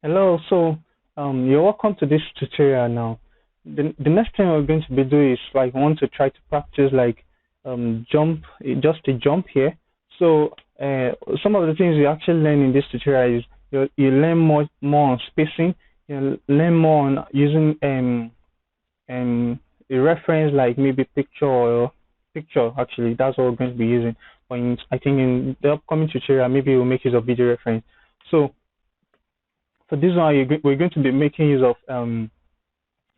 Hello, you're welcome to this tutorial now. The next thing we're going to be doing is like want to try to practice like jump, just a jump here. So uh, some of the things you actually learn in this tutorial is you learn more on spacing, you learn more on using a reference like maybe picture actually that's what we're going to be using. I think in the upcoming tutorial maybe we'll make use of video reference. So for this one, we're going to be making use of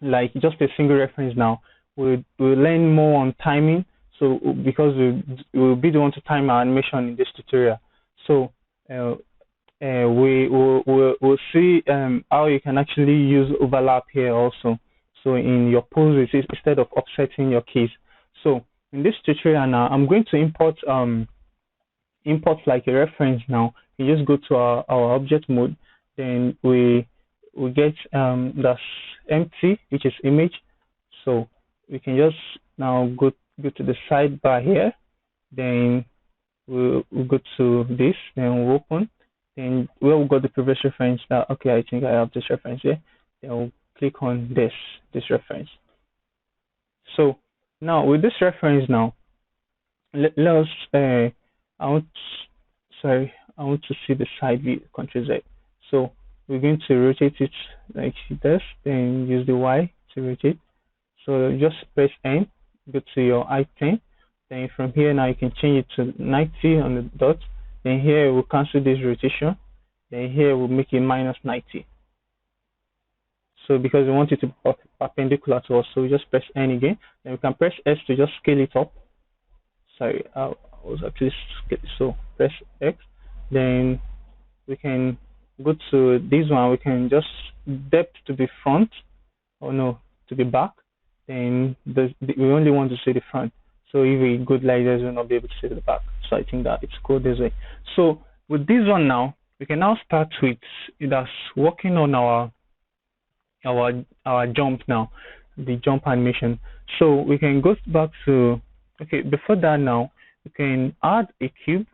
like just a single reference now. We'll learn more on timing. So because we'll be the one to time our animation in this tutorial. So uh, we'll see how you can actually use overlap here also. So in your poses instead of offsetting your keys. So in this tutorial now, I'm going to import like a reference now. You just go to our object mode, then we get that's empty, which is image. So we can just now go to the sidebar here, then we'll go to this, then we'll open, then where we got the previous reference. Now, okay, I think I have this reference here. Then we'll click on this reference. So now with this reference now, let us I want sorry, I want to see the side view Ctrl Z. So we're going to rotate it like this, then use the Y to rotate. So just press N, go to your I10. Then from here now you can change it to 90 on the dot. Then here we'll cancel this rotation. Then here we'll make it minus 90. So because we want it to be perpendicular to us, so we just press N again. Then we can press S to just scale it up. Sorry, I was actually so press X. Then we can go to this one. We can just depth to the front, or no, to the back. Then we only want to see the front. So if we go like this, we'll not be able to see the back. So I think that it's cool this way. So with this one now, we can now start with that's working on our jump now, the jump animation. So we can go back to okay. Before that now, we can add a cube.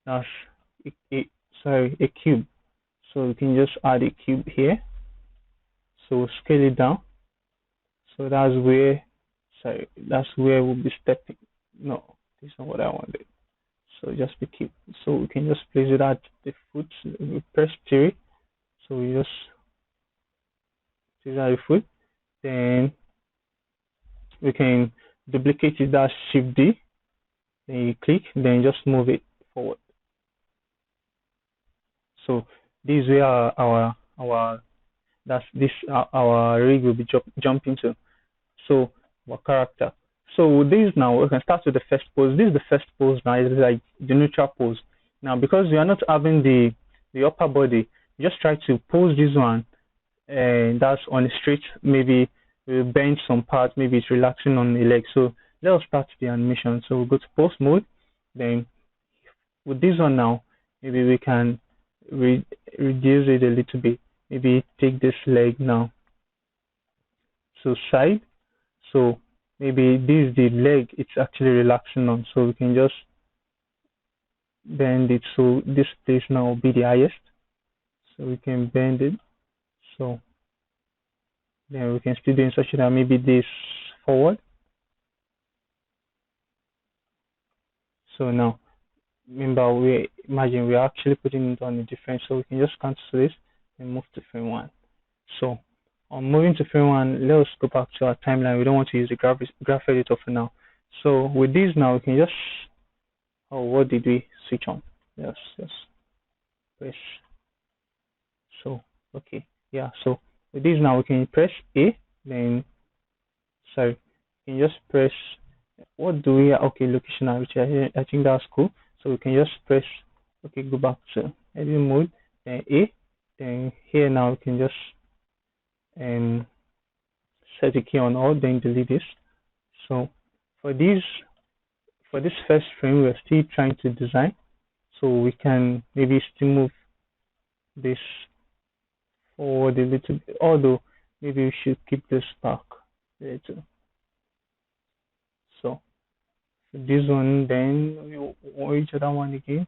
That's sorry, a cube. So we can just add a cube here. So we'll scale it down. So that's where we'll be stepping. No, this is not what I wanted. So just be cube. So we can just place it at the foot. We press 3. So we just place it at the foot. Then we can duplicate it, that's Shift D. Then you click, then just move it forward. So this is where our that's this our rig will be jumping to. So our character. So with this now we can start with the first pose. This is the first pose now. It's like the neutral pose. Now because we are not having the upper body, just try to pose this one, and that's on a straight. Maybe we bend some parts. Maybe it's relaxing on the leg. So let us start the animation. So we'll go to pose mode. Then with this one now, maybe we can reduce it a little bit. Maybe take this leg now to side. So maybe this is the leg it's actually relaxing on. So we can just bend it so this place now will be the highest. So we can bend it. So then we can still do in such that maybe this forward. So now remember we imagine we're actually putting it on a different, so we can just cancel this and move to frame 1. So on moving to frame 1, let us go back to our timeline. We don't want to use the graph editor for now. So with this now we can just what did we switch on? Yes, press. So okay, yeah. So with this now we can press A, then sorry, we can just press what do we okay location which I think that's cool. So we can just press okay, go back to edit mode, then A, then here now we can just set the key on all, then delete this. So for this first frame we're still trying to design, so we can maybe still move this forward a little bit, although maybe we should keep this back a little. So for this one, then we each other one again.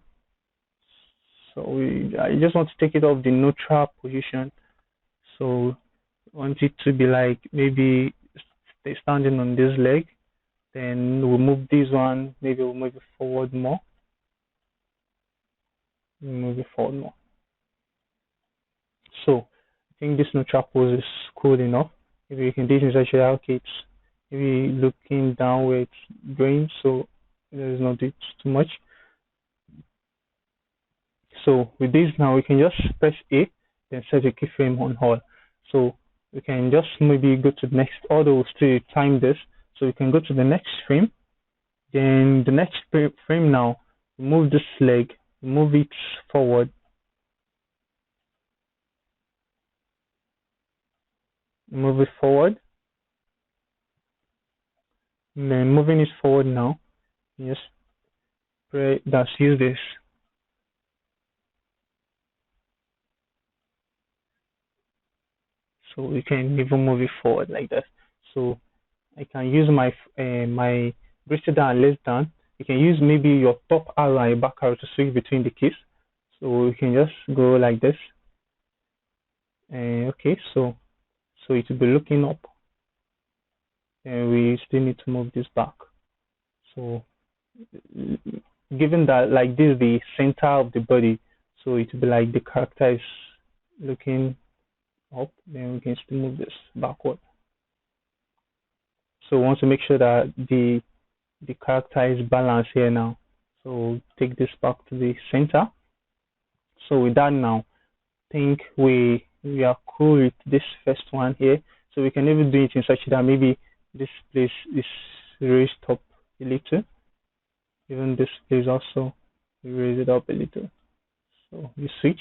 So I just want to take it off the neutral position. So I want it to be like maybe stay standing on this leg. Then we'll move this one. Maybe we'll move it forward more. Move it forward more. So I think this neutral pose is cool enough. Maybe you can do this actually okay, it's maybe looking down where it's going, so there's not too much. So with this now we can just press A, then set a keyframe on all. So we can just maybe go to the next, although we'll still time this. So we can go to the next frame. Then the next frame now, move this leg, move it forward, move it forward, and then moving it forward now. Yes, let's use this. So we can even move it forward like that. So I can use my my greater than and less than. You can use maybe your top arrow and your back arrow to switch between the keys. So we can just go like this. Okay, so it will be looking up, and we still need to move this back. So given that like this is the center of the body, so it will be like the character is looking up, then we can still move this backward. So we want to make sure that the character is balanced here now. So take this back to the center. So with that now, I think we are cool with this first one here. So we can even do it in such that maybe this place is raised up a little. Even this place also, we raise it up a little. So you switch.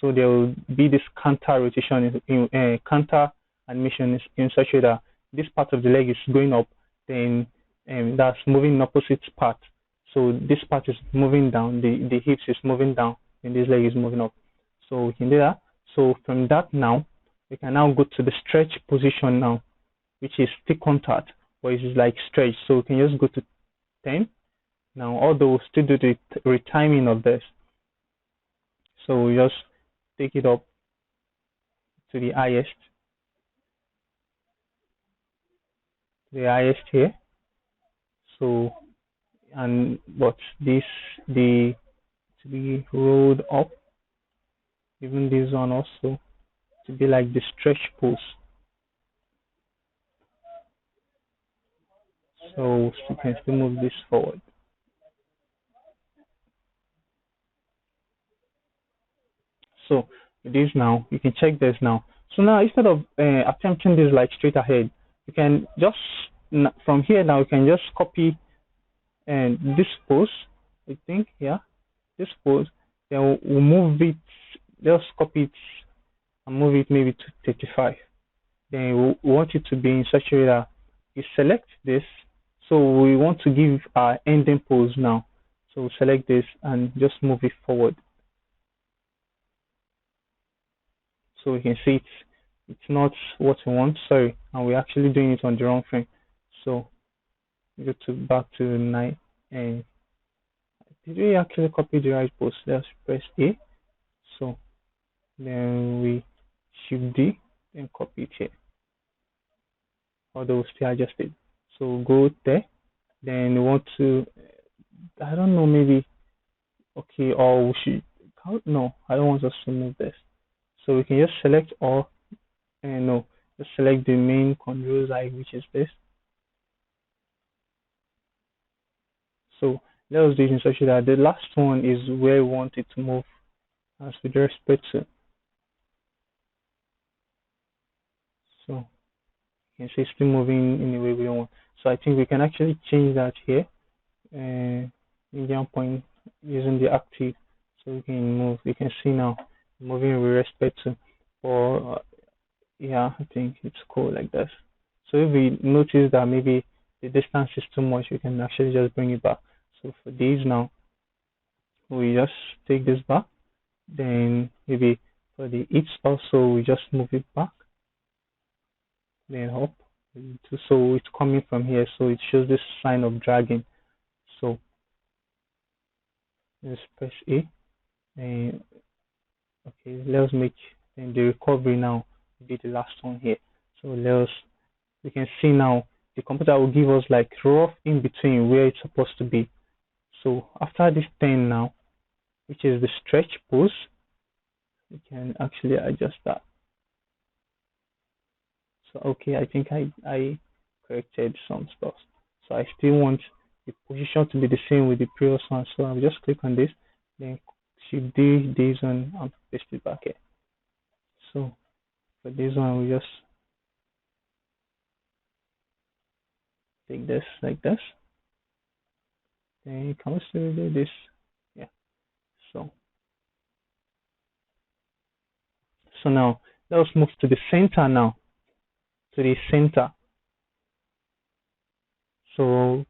So there will be this counter rotation in counter animation in such a way that this part of the leg is going up, then that's moving in opposite part. So this part is moving down, the hips is moving down, and this leg is moving up. So we can do that. So from that now, we can now go to the stretch position now, which is still contact, but it's like stretch. So we can just go to 10. Now, although we'll still do the retiming of this. So we just take it up to the highest here. So and what this the to be rolled up, even this one also to be like the stretch pose. So you can still move this forward. So this now you can check this now. So now instead of attempting this like straight ahead, you can just from here now you can just copy and this pose. I think this pose. Then we'll move it. Just copy it and move it maybe to 35. Then we want it to be in such a way that you select this. So we want to give our ending pose now. So select this and just move it forward. So we can see it's not what we want. Sorry, and we're actually doing it on the wrong frame. So we go to back to 9 and did we actually copy the right pose? Let's press A. So then we shift D and copy it here. Although still adjusted. So go there. Then we want to I don't know, maybe okay, or we should no, I don't want us to move this. So we can just select all and no, just select the main controls which is this. So let us do it in such that the last one is where we want it to move as with respect to. So you can see it's still moving in the way we want. So I think we can actually change that here. Median point using the active, so we can move. You can see now moving with respect to. Or yeah, I think it's cool like this. So if we notice that maybe the distance is too much, we can actually just bring it back. So for these now, we just take this back. Then maybe for the hips also, we just move it back. Then up. So it's coming from here, so it shows this sign of dragging. So Let's press A. And okay, let's make then the recovery now be the last one here. So we can see now the computer will give us like rough in between where it's supposed to be. So after this 10 now, which is the stretch pose, we can actually adjust that. So okay, I think I corrected some stuff. So I still want the position to be the same with the previous one. So I'll just click on this, then shift D this one and paste it back here. So for this one, we just take this like this. Then can we still do this? Yeah. So now let's move to the center now. To the center. So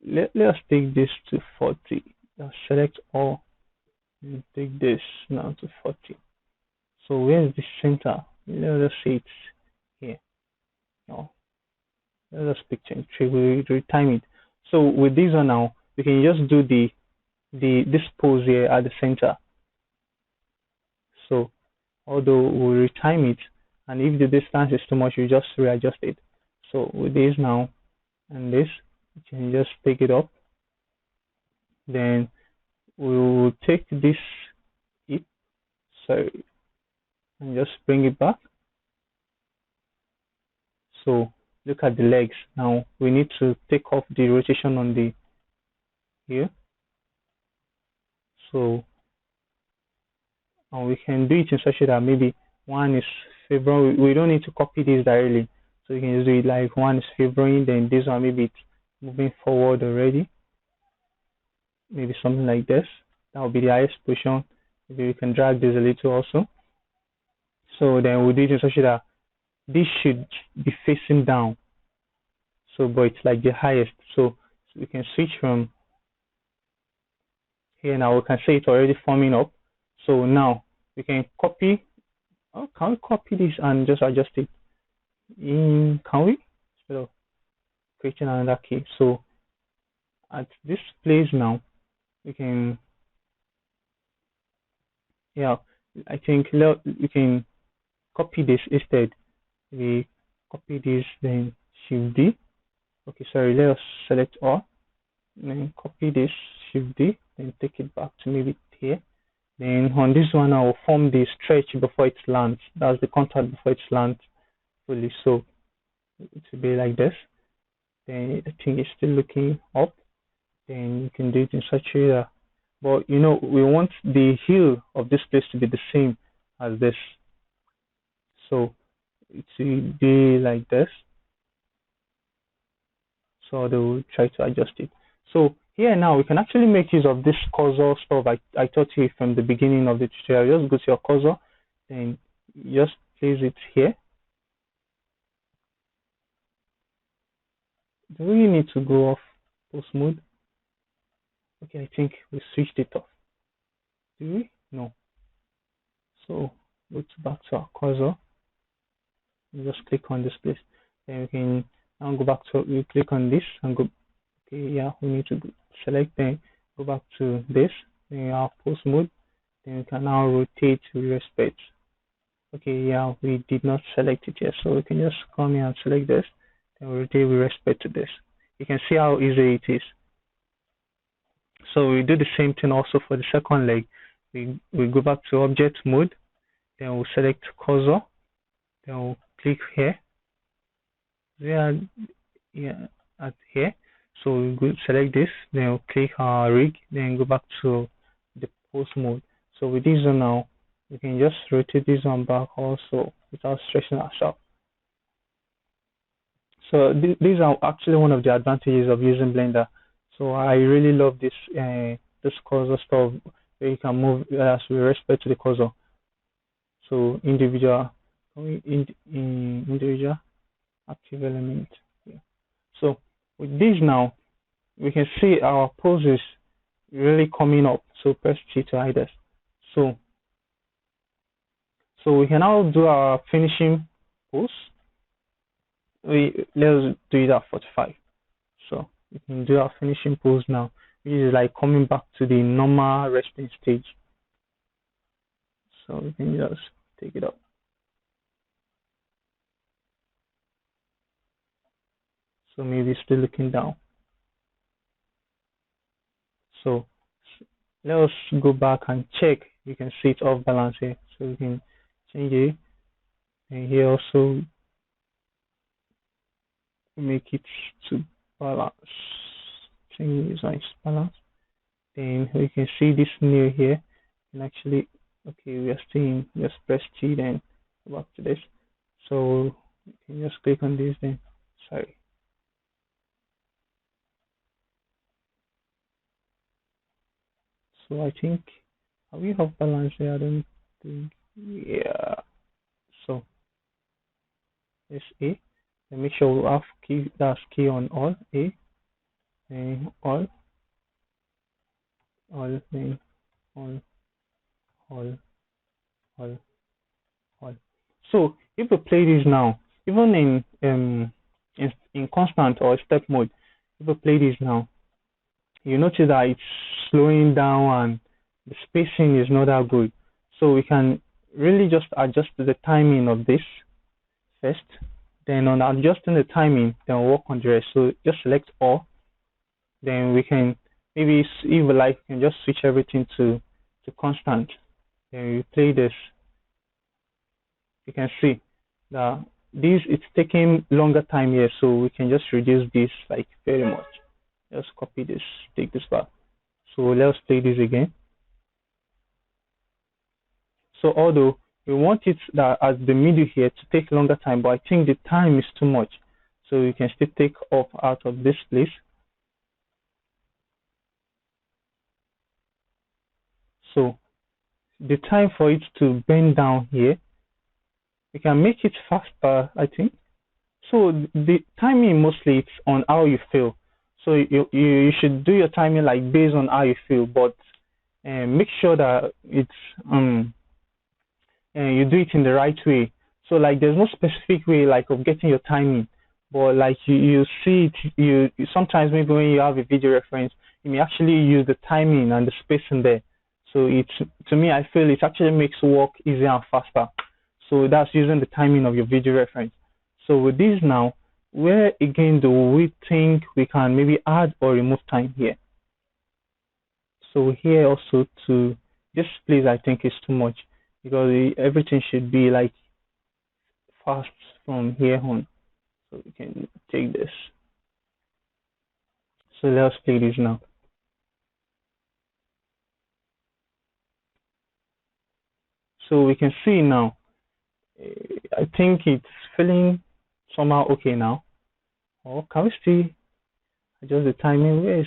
let's take this to 40. Let's select all and take this now to 40. So where's the center? Let's say it's here. No, let's pick 23. We retime it. So with this one now, we can just do this pose here at the center. So although we retime it, and if the distance is too much, you just readjust it. So with this now and this, you can just take it up. Then we will take this hip, sorry, and just bring it back. So look at the legs. Now we need to take off the rotation on the here. So and we can do it in such a that maybe one is favoring. We don't need to copy this directly. So you can just do it like one is favoring, then this one maybe it's moving forward already. Maybe something like this. That will be the highest position. Maybe we can drag this a little also. So then we'll do it in such a that this should be facing down. So but it's like the highest. So we can switch from here now. We can see it's already forming up. So now we can copy. Oh, can we copy this and just adjust it? Can we? So creating another key. So at this place now, we can. Yeah, I think we can copy this instead. We copy this, then Shift D. Okay, sorry. Let us select all. Then copy this, Shift D, then take it back to maybe here. Then on this one, I will form the stretch before it lands. That's the contact before it lands fully. So it will be like this. Then the thing is still looking up. Then you can do it in such a way. But you know, we want the heel of this place to be the same as this. So it will be like this. So they will try to adjust it. So here now we can actually make use of this cursor stuff I taught you from the beginning of the tutorial. Just go to your cursor and just place it here. Do we need to go off post mode? Okay, I think we switched it off. Do we? No. So go back to our cursor. Just click on this place. Then we can now go back to, we click on this and go. Okay, yeah, we need to select, then go back to this, then you have post mode, then we can now rotate with respect. Okay, yeah, we did not select it yet, so we can just come here and select this, then rotate with respect to this. You can see how easy it is. So we do the same thing also for the second leg. We go back to object mode, then we'll select cursor, then we'll click here. Yeah, at here. So we go select this, then we'll click our rig, then go back to the post mode. So with this one now, we can just rotate this one back also without stretching ourselves. So these are actually one of the advantages of using Blender. So I really love this this cursor stuff where you can move as with respect to the cursor. So individual active element. Yeah. So with this now, we can see our poses really coming up. So press T to hide this. So we can now do our finishing pose. Let's do it at 45. So we can do our finishing pose now. which is like coming back to the normal resting stage. So we can just take it up. So maybe still looking down. So let us go back and check. You can see it's off balance here. So we can change it. And here also make it to balance. Change it size balance. Then we can see this new here. And actually, okay, we are still in, just press T, then go back to this. So you can just click on this then. Sorry. So I think, are we off balance here? I don't think, yeah. So it's A. And make sure we have key, that's key on all, A, and all, then all, all, all, all. So if we play this now, even in constant or step mode, if we play this now, you notice that it's slowing down and the spacing is not that good. So we can really just adjust the timing of this first. Then on adjusting the timing, then we'll work on the rest. So just select all. Then we can maybe, if we like, we can just switch everything to constant. Then we play this. You can see that this, it's taking longer time here, so we can just reduce this like very much. Just copy this, take this back. So let's play this again. So although we want it that as the middle here to take longer time, but I think the time is too much. So we can still take off out of this place. So the time for it to bend down here, we can make it faster, I think. So the timing mostly it's on how you feel. So you should do your timing like based on how you feel, but make sure that it's you do it in the right way. So like there's no specific way like of getting your timing, but like you see it, you sometimes maybe when you have a video reference, you may actually use the timing and the spacing there. So it's, to me, I feel it actually makes work easier and faster. So that's using the timing of your video reference. So with this now, where again do we think we can maybe add or remove time here? So here also, to this place I think is too much, because everything should be like fast from here on. So we can take this. So let's play this now. So we can see now, I think it's feeling somehow okay now. Or can we still adjust the timing? Yes.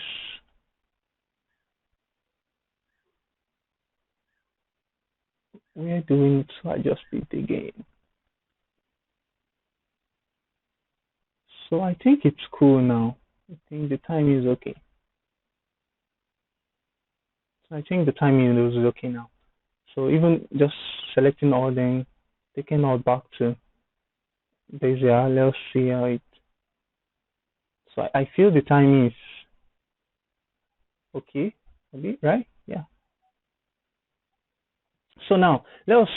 We are doing it to adjust it again. So I think it's cool now. I think the timing is okay. So I think the timing is okay now. So even just selecting all, then taking all back to this here. Let's see how it. So I feel the timing is okay, maybe, right? Yeah. So now let's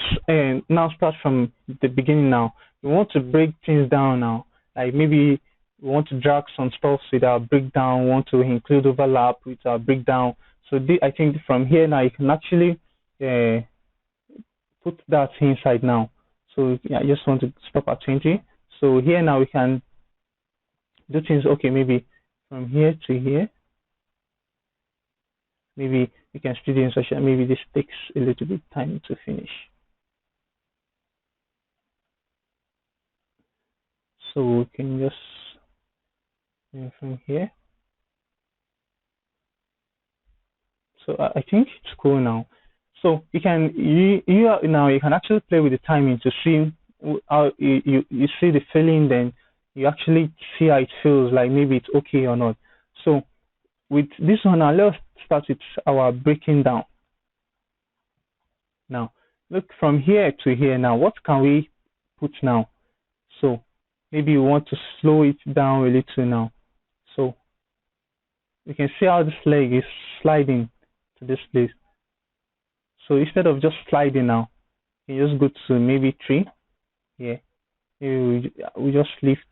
now start from the beginning. Now we want to break things down now. Like maybe we want to drag some stuff with our breakdown. We want to include overlap with our breakdown. So I think from here now you can actually put that inside now. So yeah, I just want to stop at 20. So here now we can do things. Okay, maybe from here to here. Maybe you can still do insertion. Maybe this takes a little bit time to finish. So we can just from here. So I think it's cool now. So you can now you can actually play with the timing to see how you see the feeling. Then you actually see how it feels, like maybe it's okay or not. So with this one now, let's start with our breaking down. Now look from here to here. Now what can we put now? So maybe you want to slow it down a little now. So we can see how this leg is sliding to this place. So instead of just sliding now, you just go to maybe 3 here. Maybe we just lift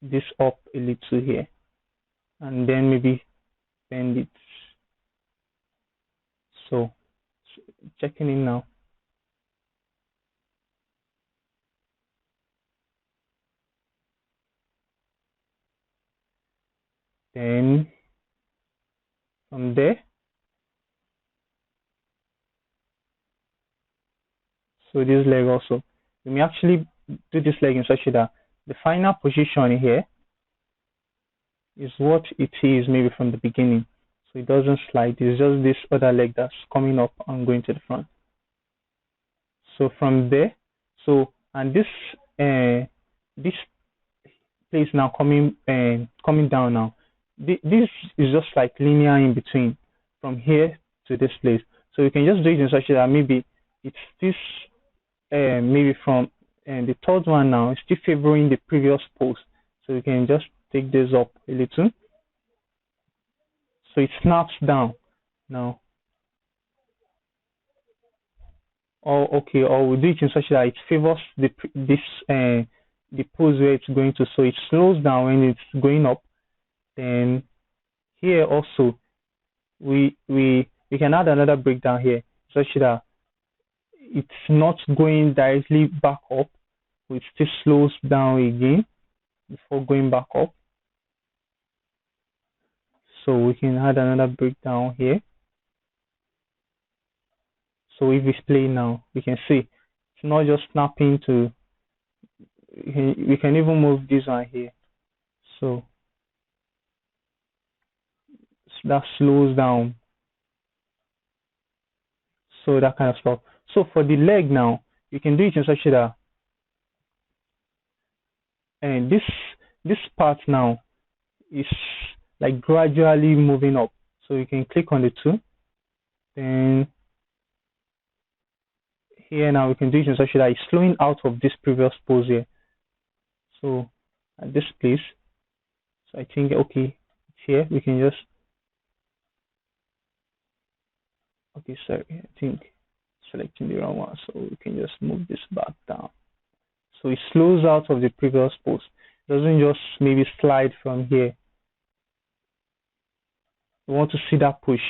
this up a little here, and then maybe bend it. So checking in now. Then from there, so this leg also, we may actually do this leg in such that the final position here is what it is maybe from the beginning. So it doesn't slide, it's just this other leg that's coming up and going to the front. So from there, so and this place now coming down now. This is just like linear in between from here to this place. So you can just do it in such that maybe it's this maybe from the third one now is still favoring the previous post. So you can just take this up a little. So it snaps down now. Or okay, or we do it in such that it favors the pose where it's going to. So it slows down when it's going up. Then here also we can add another breakdown here such that it's not going directly back up, it still slows down again before going back up. So we can add another breakdown here. So if we play now, we can see it's not just snapping to, we can even move this one here. So that slows down. So that kind of stuff. So for the leg now, you can do it in such that, and this part now is like gradually moving up. So you can click on the 2. Then here now we can do it in such that it's flowing out of this previous pose here. So at this place, so I think okay, here we can just, okay, sorry, I think selecting the wrong one, so we can just move this back down. So it slows out of the previous pose. It doesn't just maybe slide from here. We want to see that push.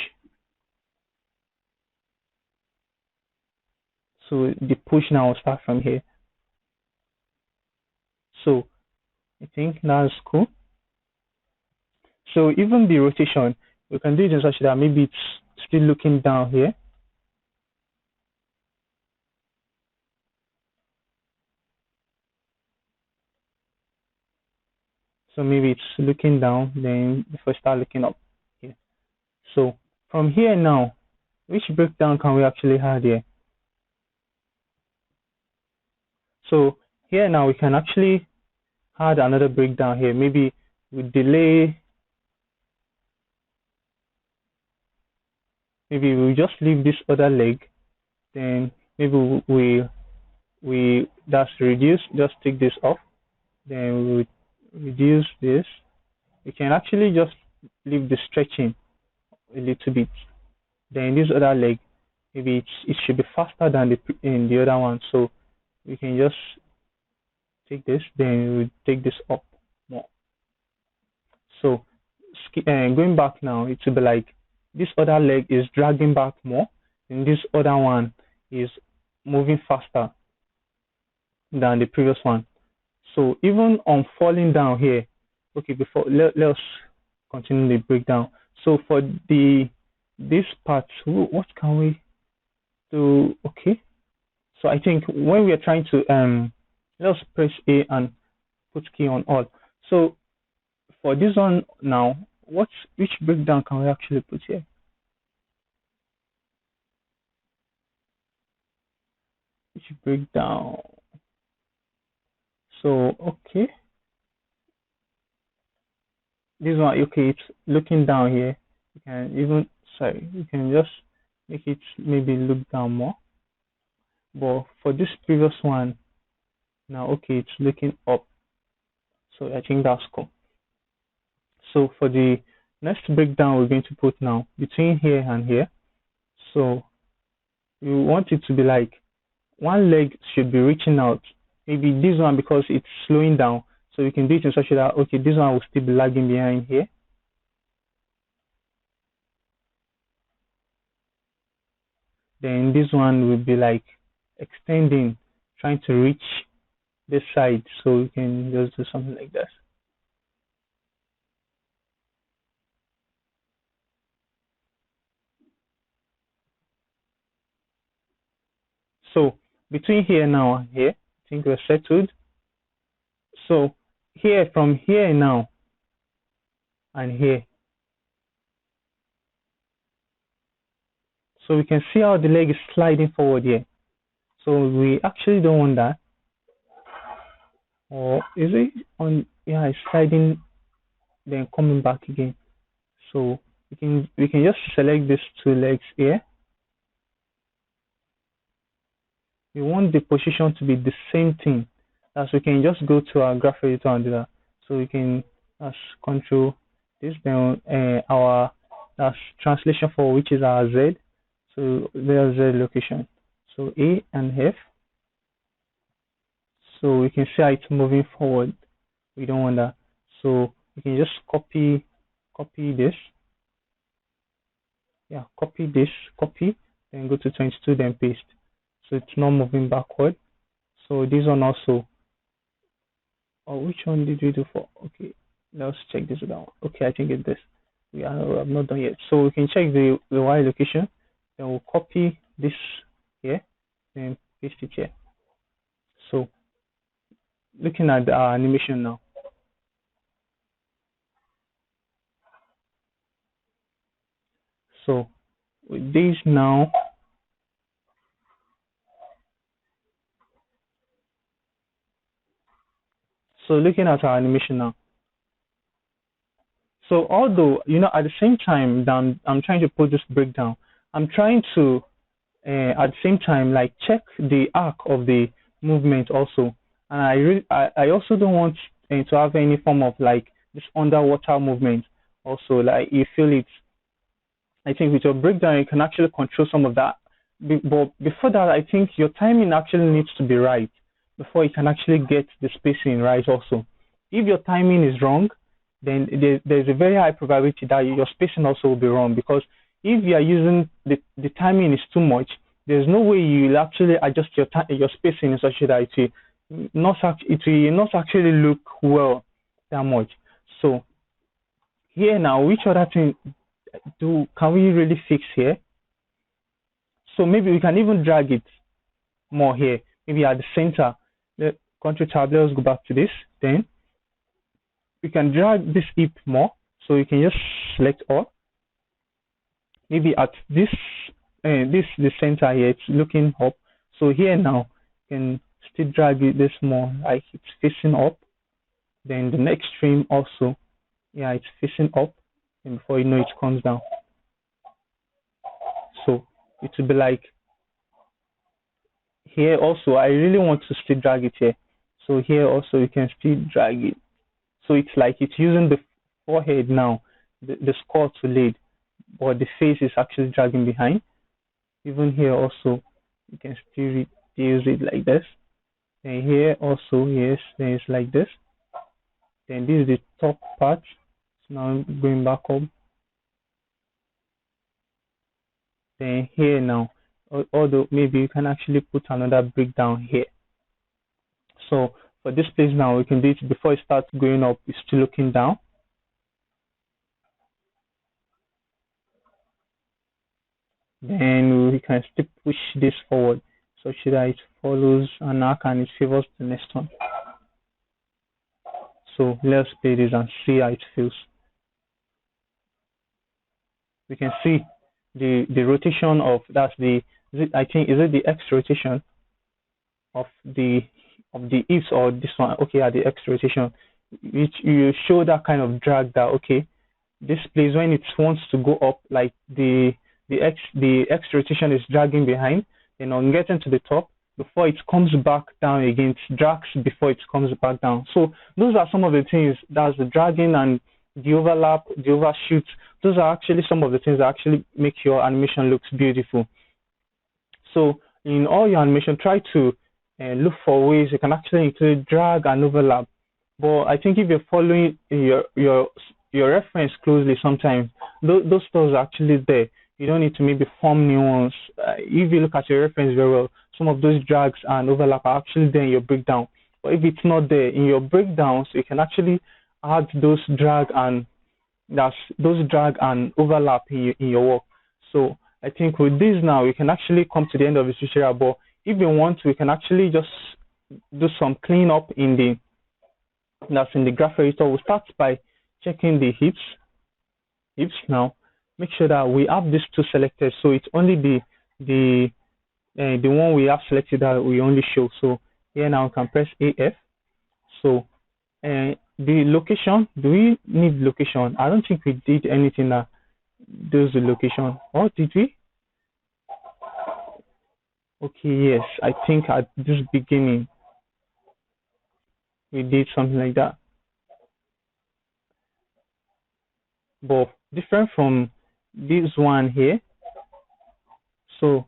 So the push now will start from here. So I think that's cool. So even the rotation, we can do it in such that maybe it's still looking down here. So maybe it's looking down, then before I start looking up here. So from here now, which breakdown can we actually add here? So here now we can actually add another breakdown here. Maybe we delay, maybe we just leave this other leg, then maybe we that's reduce, just take this off, then we reduce this. We can actually just leave the stretching a little bit. Then this other leg, maybe it should be faster than the other one. So we can just take this, then we take this up more. So going back now, it will be like this other leg is dragging back more, and this other one is moving faster than the previous one. So even on falling down here, okay, before let's continue the breakdown. So for this part, what can we do? Okay, so I think when we are trying to let's press A and put key on all. So for this one now, which breakdown can we actually put here? Which breakdown? So okay, this one, okay, it's looking down here. You can even, sorry, you can just make it maybe look down more. But for this previous one now, okay, it's looking up. So I think that's cool. So for the next breakdown we're going to put now between here and here. So you want it to be like one leg should be reaching out. Maybe this one because it's slowing down. So you can do it in such a that okay, this one will still be lagging behind here. Then this one will be like extending, trying to reach this side. So you can just do something like that. So between here now and here, I think we're settled. So here, from here now and here, so we can see how the leg is sliding forward here. So we actually don't want that. Or is it on? Yeah, it's sliding, then coming back again. So we can just select these two legs here. We want the position to be the same thing. As we can just go to our graph editor and do that. So we can just control this, then our that's translation for which is our Z. So there's Z location. So A and F. So we can see how it's moving forward. We don't want that. So we can just copy this. Yeah, copy this, then go to 22, then paste. So it's not moving backward. So this one also. Oh, which one did we do for? Okay, let's check this down. Okay, I think it's this. We are not done yet. So we can check the Y location. Then we'll copy this here and paste it here. So looking at our animation now. So with this now, so looking at our animation now. So although, at the same time that I'm trying to put this breakdown, I'm trying to, at the same time, like check the arc of the movement also. And I also don't want to have any form of like this underwater movement also. Like you feel it, I think with your breakdown, you can actually control some of that. But before that, I think your timing actually needs to be right before you can actually get the spacing right also. If your timing is wrong, then there's a very high probability that your spacing also will be wrong, because if you are using the timing is too much, there's no way you'll actually adjust your spacing in such a that it will not actually look well that much. So here now, which other thing can we really fix here? So maybe we can even drag it more here, maybe at the center. The control tab, let's go back to this. Then we can drag this hip more, so you can just select all. Maybe at the center here, it's looking up. So here now, you can still drag this more, like it's facing up. Then the next frame also, yeah, it's facing up, and before you know it comes down. So it will be like here also, I really want to still drag it here. So here also you can still drag it. So it's like it's using the forehead now, the skull to lead, but the face is actually dragging behind. Even here also, you can still use it like this. And here also, yes, then it's like this. Then this is the top part. So now going back up. Then here now, although maybe you can actually put another breakdown here. So for this place now, we can do it before it starts going up, it's still looking down. Then we can still push this forward so that it follows an arc and it favors the next one. So let's play this and see how it feels. We can see the rotation of I think is it the X rotation of the hips, or this one? Okay, at the X rotation, which you show that kind of drag that okay, this place when it wants to go up, like the X rotation is dragging behind, and on getting to the top, before it comes back down again, it drags before it comes back down. So those are some of the things, that's the dragging and the overlap, the overshoot. Those are actually some of the things that actually make your animation looks beautiful. So in all your animation, try to look for ways you can actually include drag and overlap. But I think if you're following your reference closely, sometimes those stuff are actually there. You don't need to maybe form new ones. If you look at your reference very well, some of those drags and overlap are actually there in your breakdown. But if it's not there in your breakdowns, you can actually add those drag and overlap in your work. So I think with this now, we can actually come to the end of the tutorial. But if you want, we can actually just do some cleanup that's in the graph editor. We'll start by checking the hips now. Make sure that we have these two selected. So it's only the one we have selected that we only show. So here now we can press AF. So the location, do we need location? I don't think we did anything that does the location. Or did we? Okay, yes, I think at this beginning we did something like that. But different from this one here. So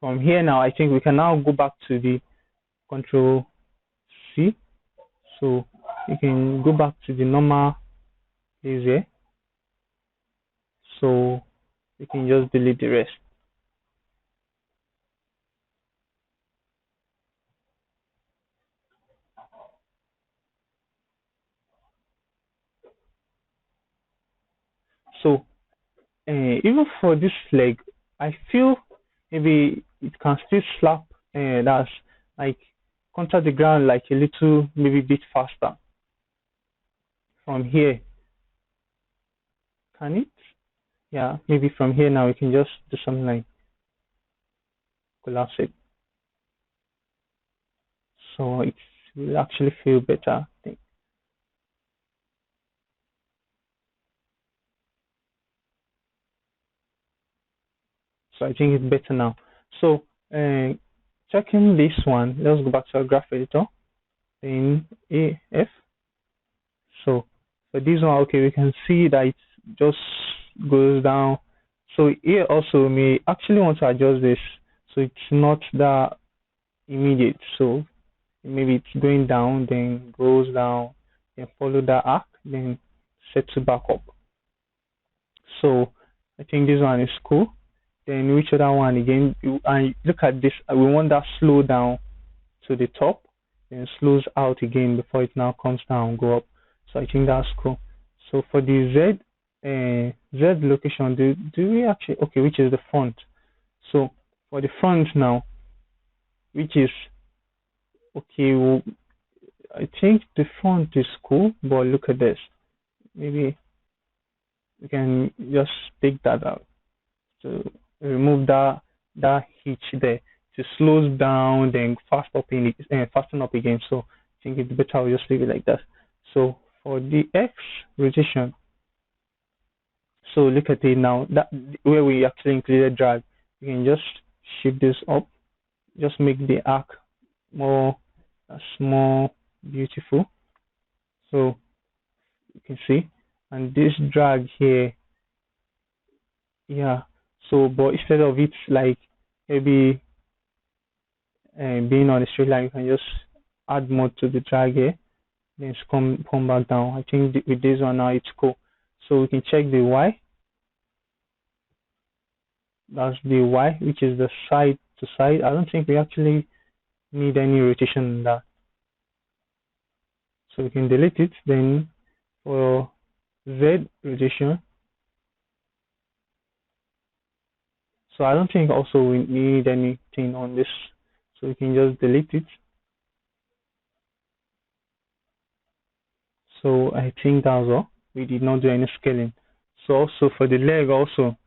from here now, I think we can now go back to the Control C. So you can go back to the normal place here. So you can just delete the rest. So even for this leg, I feel maybe it can still slap that's like contact the ground like a little maybe bit faster from here. Can it? Yeah, maybe from here now we can just do something like collapse it. So it will actually feel better, I think. So I think it's better now. So checking this one, let's go back to our graph editor in AF. So for this one, okay, we can see that it just goes down. So here also we may actually want to adjust this so it's not that immediate. So maybe it's going down, then goes down, then follow that arc, then settle back up. So I think this one is cool. Then which other one again? And look at this. We want that slow down to the top, then slows out again before it now comes down, go up. So I think that's cool. So for the Z location, do we actually okay? Which is the front? So for the front now, which is okay. Well, I think the front is cool, but look at this. Maybe we can just take that out. So remove that hitch there to slows down, then fasten up again. So I think it's better I'll just leave it like that. So for the X rotation, so look at it now. That where we actually included drag, you can just shift this up, just make the arc more more beautiful. So you can see, and this drag here, yeah. So but instead of it like maybe being on a straight line, you can just add more to the drag here, then come back down. I think with this one now it's cool. So we can check the Y. That's the Y, which is the side to side. I don't think we actually need any rotation in that. So we can delete it. Then for Z rotation, so I don't think also we need anything on this. So we can just delete it. So I think that's all. We did not do any scaling. So also for the leg also,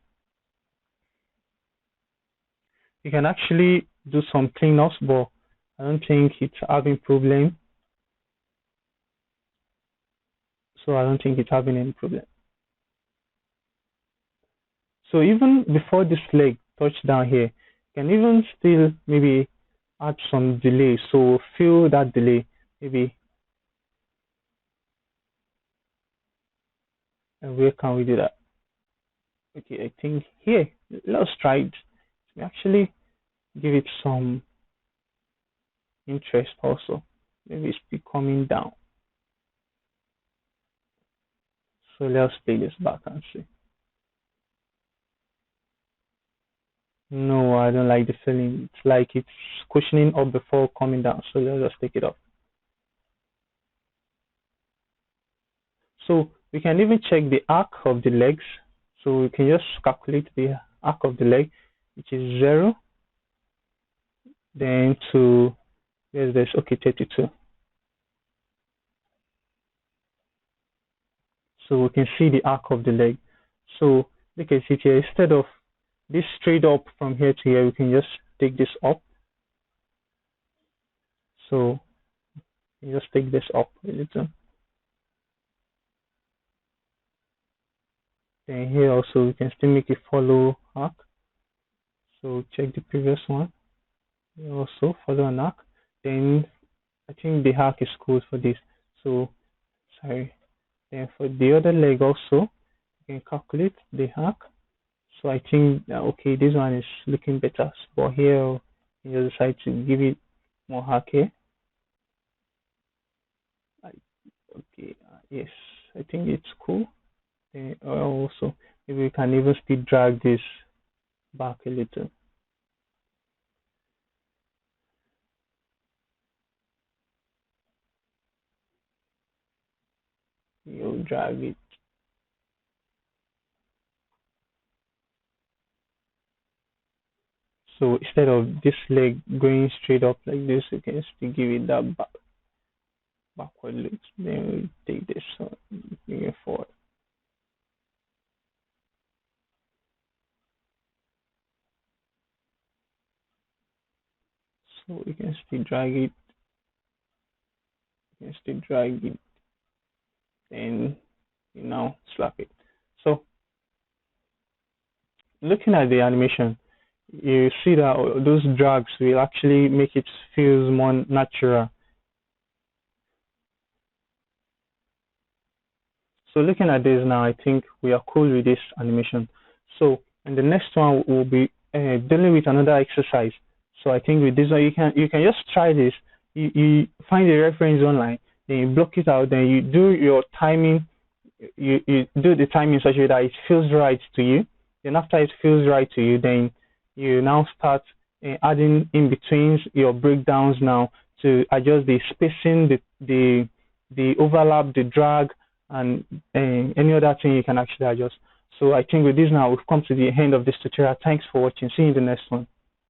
you can actually do some cleanups, but I don't think it's having problem. So I don't think it's having any problem. So even before this leg touch down here, you can even still maybe add some delay. So feel that delay maybe. And where can we do that? Okay, I think here, let's try it. We actually give it some interest also. Maybe it's becoming down. So let's take this back and see. No, I don't like the feeling. It's like it's cushioning up before coming down. So let's just take it off. So we can even check the arc of the legs. So we can just calculate the arc of the leg, which is 0. Then to, yes, there's, okay, 32. So we can see the arc of the leg. So look at it here. Instead of this straight up from here to here, we can just take this up. So you just take this up a little. Then here also we can still make a follow arc. So check the previous one. We also follow an arc. Then I think the arc is good for this. So sorry. Then for the other leg also, you can calculate the arc. So I think okay, this one is looking better. But here you decide to give it more arc here. Okay, yes, I think it's cool. Then also maybe we can even still drag this back a little. You drag it. So instead of this leg going straight up like this, you can still give it that backward look. Then we take this one, bring it forward. So we can still drag it. You can still drag it, and you now slap it. So looking at the animation, you see that those drags will actually make it feel more natural. So looking at this now, I think we are cool with this animation. So in the next one, we'll be dealing with another exercise. So I think with this one, you can just try this. You find a reference online, then you block it out, then you do your timing. You do the timing such that it feels right to you. Then after it feels right to you, then you now start adding in betweens your breakdowns now to adjust the spacing, the overlap, the drag, and any other thing you can actually adjust. So I think with this now, we've come to the end of this tutorial. Thanks for watching. See you in the next one.